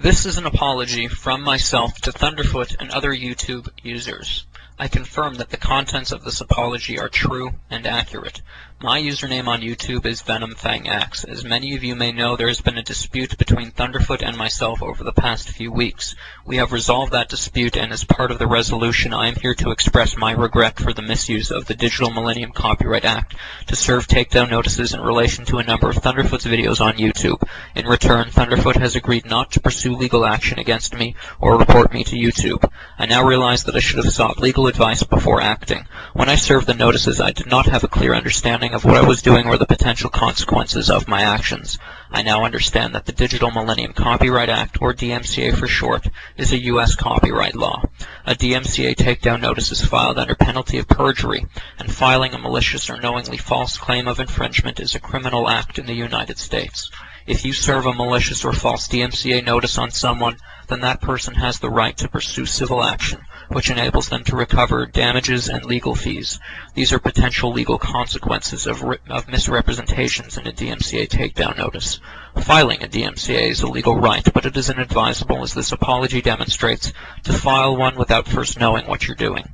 This is an apology from myself to Thunderfoot and other YouTube users. I confirm that the contents of this apology are true and accurate. My username on YouTube is Venomfangx. As many of you may know, there has been a dispute between Thunderfoot and myself over the past few weeks. We have resolved that dispute, and as part of the resolution, I am here to express my regret for the misuse of the Digital Millennium Copyright Act to serve takedown notices in relation to a number of Thunderfoot's videos on YouTube. In return, Thunderfoot has agreed not to pursue legal action against me or report me to YouTube. I now realize that I should have sought legal advice before acting. When I served the notices, I did not have a clear understanding of what I was doing or the potential consequences of my actions. I now understand that the Digital Millennium Copyright Act, or DMCA for short, is a U.S. copyright law. A DMCA takedown notice is filed under penalty of perjury, and filing a malicious or knowingly false claim of infringement is a criminal act in the United States. If you serve a malicious or false DMCA notice on someone, then that person has the right to pursue civil action, which enables them to recover damages and legal fees. These are potential legal consequences of misrepresentations in a DMCA takedown notice. Filing a DMCA is a legal right, but it is inadvisable, as this apology demonstrates, to file one without first knowing what you're doing.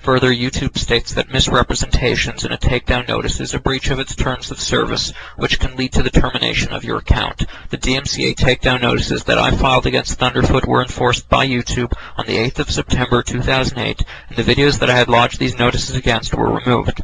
Further, YouTube states that misrepresentations in a takedown notice is a breach of its terms of service, which can lead to the termination of your account. The DMCA takedown notices that I filed against Thunderfoot were enforced by YouTube on the 8th of September 2008, and the videos that I had lodged these notices against were removed.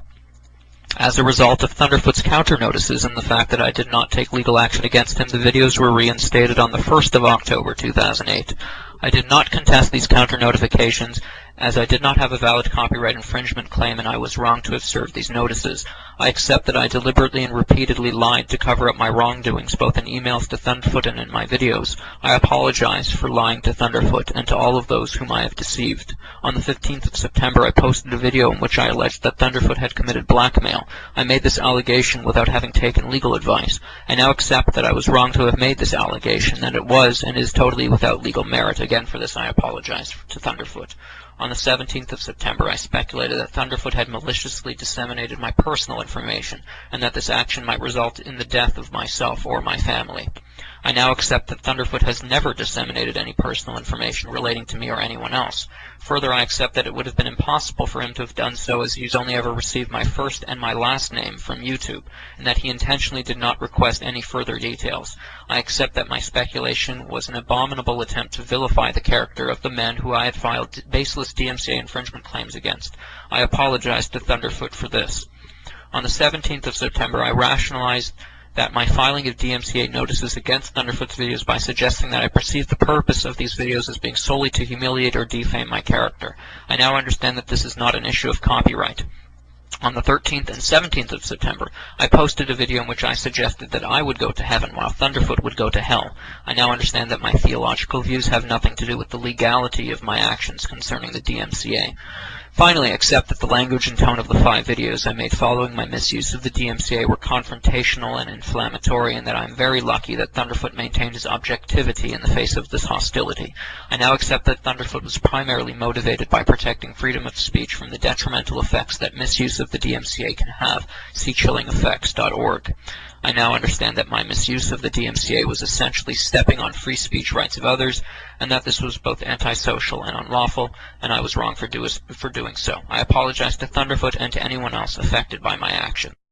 As a result of Thunderfoot's counter notices and the fact that I did not take legal action against him, the videos were reinstated on the 1st of October 2008. I did not contest these counter notifications, as I did not have a valid copyright infringement claim and I was wrong to have served these notices. I accept that I deliberately and repeatedly lied to cover up my wrongdoings, both in emails to Thunderfoot and in my videos. I apologize for lying to Thunderfoot and to all of those whom I have deceived. On the 15th of September, I posted a video in which I alleged that Thunderfoot had committed blackmail. I made this allegation without having taken legal advice. I now accept that I was wrong to have made this allegation, that it was and is totally without legal merit. Again, for this I apologize to Thunderfoot. On the 17th of September, I speculated that Thunderfoot had maliciously disseminated my personal information, and that this action might result in the death of myself or my family. I now accept that Thunderfoot has never disseminated any personal information relating to me or anyone else. Further, I accept that it would have been impossible for him to have done so, as he's only ever received my first and my last name from YouTube, and that he intentionally did not request any further details. I accept that my speculation was an abominable attempt to vilify the character of the man who I had filed baseless DMCA infringement claims against. I apologize to Thunderfoot for this. On the 17th of September, I rationalized that my filing of DMCA notices against Thunderfoot's videos by suggesting that I perceived the purpose of these videos as being solely to humiliate or defame my character. I now understand that this is not an issue of copyright. On the 13th and 17th of September, I posted a video in which I suggested that I would go to heaven while Thunderfoot would go to hell. I now understand that my theological views have nothing to do with the legality of my actions concerning the DMCA. Finally, I accept that the language and tone of the 5 videos I made following my misuse of the DMCA were confrontational and inflammatory, and that I am very lucky that Thunderfoot maintained his objectivity in the face of this hostility. I now accept that Thunderfoot was primarily motivated by protecting freedom of speech from the detrimental effects that misuse of the DMCA can have. See chillingeffects.org. I now understand that my misuse of the DMCA was essentially stepping on free speech rights of others, and that this was both antisocial and unlawful, and I was wrong for doing so. I apologize to Thunderfoot and to anyone else affected by my action.